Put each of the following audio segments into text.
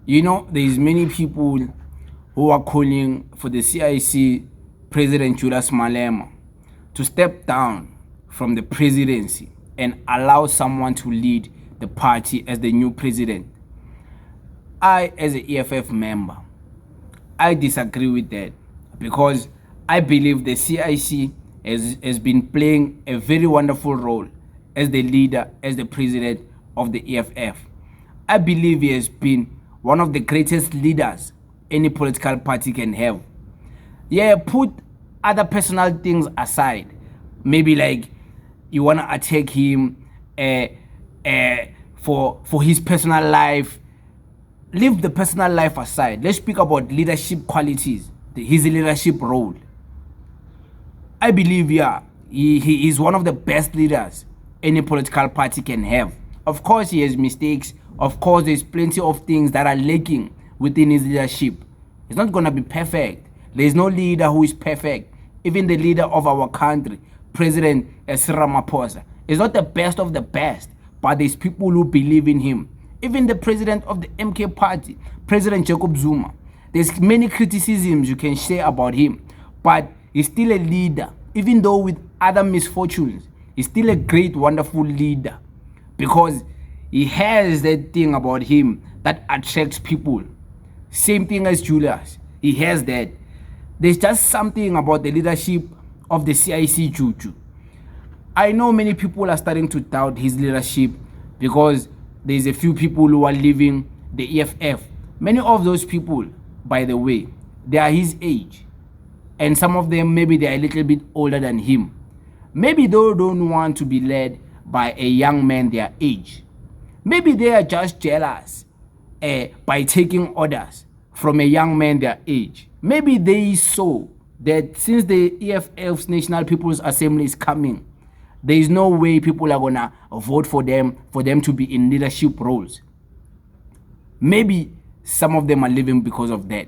There's many people who are calling for the CIC President Julius Malema to step down from the presidency and allow someone to lead the party as the new president. I, as an EFF member, I disagree with that because I believe the CIC has been playing a very wonderful role as the leader, as the president of the EFF. I believe he has been one of the greatest leaders any political party can have. Yeah, put other personal things aside. Maybe like you want to attack him for his personal life. Leave the personal life aside. Let's speak about leadership qualities, his leadership role. I believe, he is one of the best leaders any political party can have. Of course, he has mistakes. Of course, there's plenty of things that are lacking within his leadership. It's not going to be perfect. There's no leader who is perfect. Even the leader of our country, President Cyril Ramaphosa, is not the best of the best, but there's people who believe in him. Even the president of the MK party, President Jacob Zuma, there's many criticisms you can say about him, but he's still a leader. Even though with other misfortunes, he's still a great, wonderful leader because he has that thing about him that attracts people. Same thing as Julius. He has that. There's just something about the leadership of the CIC Juju. I know many people are starting to doubt his leadership because there's a few people who are leaving the EFF. Many of those people, by the way, they are his age. And some of them, maybe they are a little bit older than him. Maybe they don't want to be led by a young man their age. Maybe they are just jealous by taking orders from a young man their age. Maybe they saw that since the EFF's National People's Assembly is coming, there is no way people are going to vote for them to be in leadership roles. Maybe some of them are leaving because of that.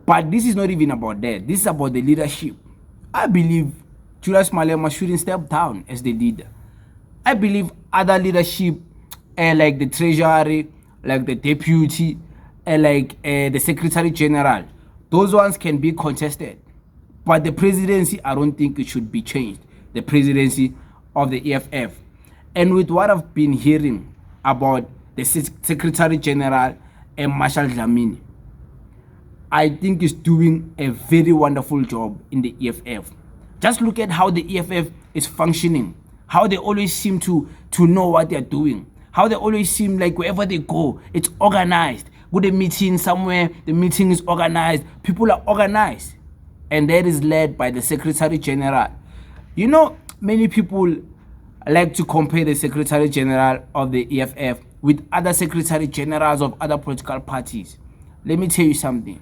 But this is not even about that. This is about the leadership. I believe Julius Malema shouldn't step down as the leader. I believe other leadership, like the treasury, like the deputy, like the secretary general, those ones can be contested. But the presidency, I don't think it should be changed. The presidency of the EFF. And with what I've been hearing about the secretary general and Marshal Dlamini, I think he's doing a very wonderful job in the EFF. Just look at how the EFF is functioning, how they always seem to know what they're doing, how they always seem like wherever they go, it's organized. Go to a meeting somewhere, the meeting is organized, people are organized. And that is led by the Secretary General. Many people like to compare the Secretary General of the EFF with other Secretary Generals of other political parties. Let me tell you something.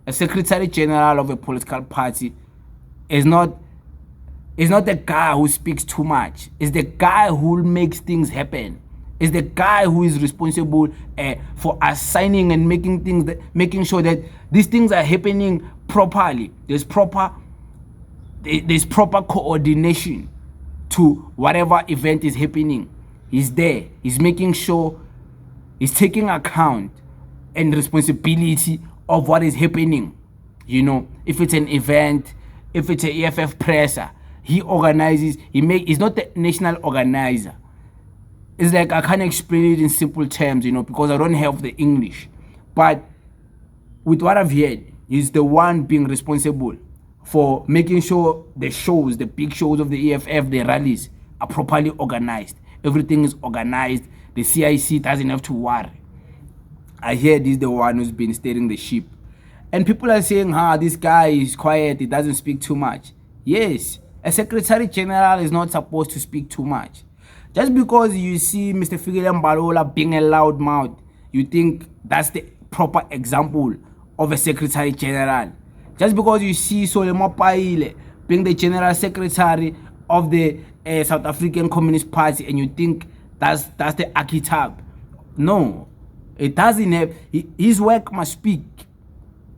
A Secretary General of a political party is not the guy who speaks too much. It's the guy who makes things happen. It's the guy who is responsible for assigning and making sure that these things are happening properly. There's proper coordination to whatever event is happening. He's there. He's making sure he's taking account and responsibility of what is happening. If it's an event, if it's an EFF presser, he organizes. He's not the national organizer. It's like I can't explain it in simple terms, because I don't have the English. But with what I've heard, he's the one being responsible for making sure the big shows of the EFF, the rallies, are properly organized. Everything is organized. The CIC doesn't have to worry. I hear this is the one who's been steering the ship. And people are saying, this guy is quiet, he doesn't speak too much. Yes, a Secretary General is not supposed to speak too much. Just because you see Mr. Fikile Mbalula being a loud mouth, you think that's the proper example of a Secretary General. Just because you see Solomon Paile being the General Secretary of the South African Communist Party and you think that's the archetype. No, it doesn't have. His work must speak.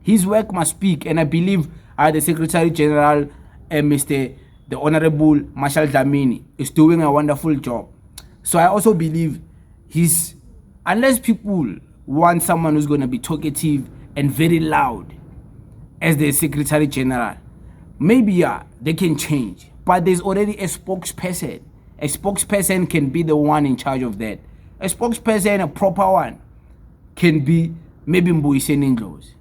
His work must speak. And I believe the Secretary General, the Honorable Marshal Dlamini, is doing a wonderful job. So I also believe unless people want someone who's going to be talkative and very loud as the Secretary General. Maybe, yeah, they can change. But there's already a spokesperson. A spokesperson can be the one in charge of that. A spokesperson, a proper one, can be maybe Mbuyiseni Ndlozi.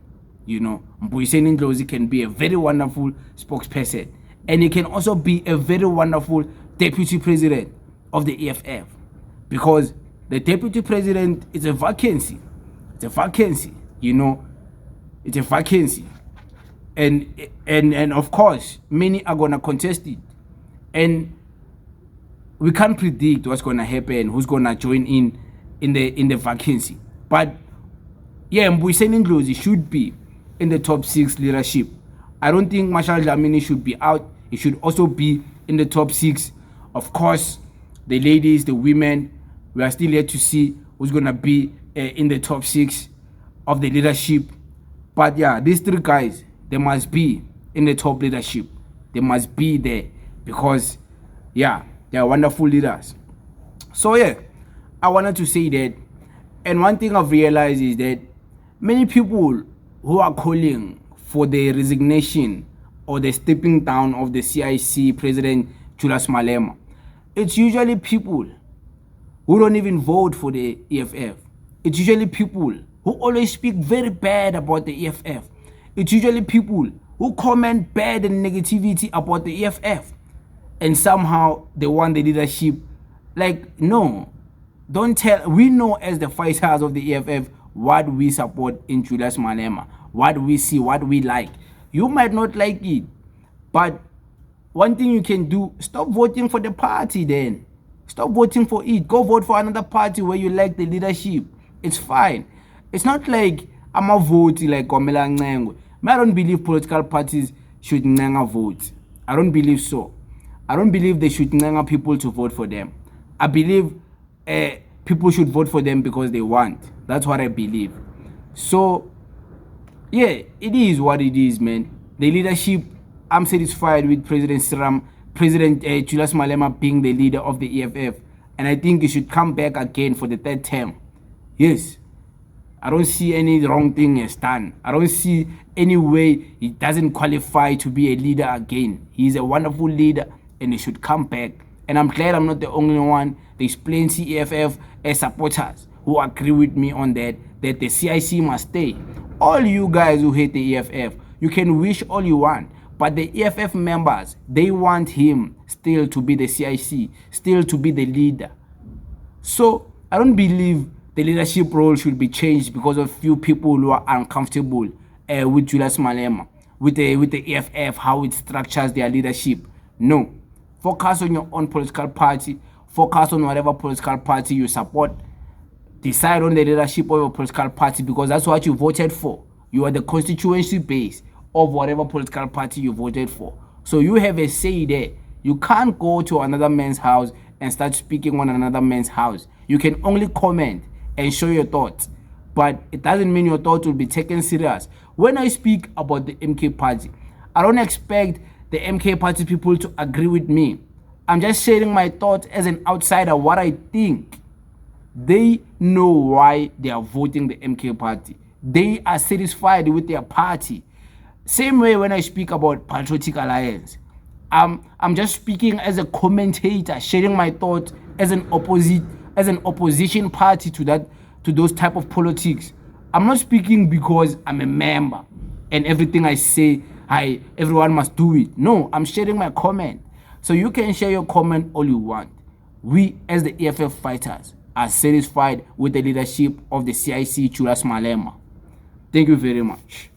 You know, Mbuyiseni Ndlozi can be a very wonderful spokesperson. And he can also be a very wonderful deputy president of the EFF. Because the deputy president is a vacancy. It's a vacancy, you know. It's a vacancy. And of course, many are going to contest it. And we can't predict what's going to happen, who's going to join in the vacancy. But yeah, Mbuyiseni Ndlozi should be in the top 6 leadership. I don't think Marshal Dlamini should be out. He should also be in the top 6. Of course, the ladies, the women, we are still yet to see who's going to be in the top 6 of the leadership. But yeah, these 3 guys, they must be in the top leadership. They must be there because, yeah, they are wonderful leaders. So yeah, I wanted to say that. And one thing I've realized is that many people who are calling for the resignation or the stepping down of the CIC President Julius Malema, it's usually people who don't even vote for the EFF. It's usually people who always speak very bad about the EFF. It's usually people who comment bad and negativity about the EFF. And somehow they want the leadership. Like, no, don't tell. We know as the fighters of the EFF what we support in Julius Malema, what we see, what we like. You might not like it, but one thing you can do, stop voting for the party then. Stop voting for it. Go vote for another party where you like the leadership. It's fine. It's not like I'm a vote like Komela Ncengo. I don't believe political parties should vote. I don't believe so. I don't believe they should people to vote for them. I believe people should vote for them because they want. That's what I believe. So, yeah, it is what it is, man. The leadership, I'm satisfied with President Julius Malema being the leader of the EFF. And I think he should come back again for the 3rd term. Yes. I don't see any wrong thing he has done. I don't see any way he doesn't qualify to be a leader again. He's a wonderful leader and he should come back. And I'm glad I'm not the only one. There's plenty EFF supporters who agree with me on that the CIC must stay. All you guys who hate the EFF, you can wish all you want. But the EFF members, they want him still to be the CIC, still to be the leader. So I don't believe the leadership role should be changed because of few people who are uncomfortable with Julius Malema, with the EFF, how it structures their leadership. No. Focus on your own political party. Focus on whatever political party you support. Decide on the leadership of your political party because that's what you voted for. You are the constituency base of whatever political party you voted for. So you have a say there. You can't go to another man's house and start speaking on another man's house. You can only comment and show your thoughts, but it doesn't mean your thoughts will be taken serious. When I speak about the MK party, I don't expect the MK party people to agree with me. I'm just sharing my thoughts as an outsider, what I think. They know why they are voting the MK party. They are satisfied with their party. Same way when I speak about Patriotic Alliance. I'm just speaking as a commentator, sharing my thoughts as an opposition party to those type of politics. I'm not speaking because I'm a member and everything I say, everyone must do it. No, I'm sharing my comment. So you can share your comment all you want. We as the EFF fighters are satisfied with the leadership of the CIC Julius Malema. Thank you very much.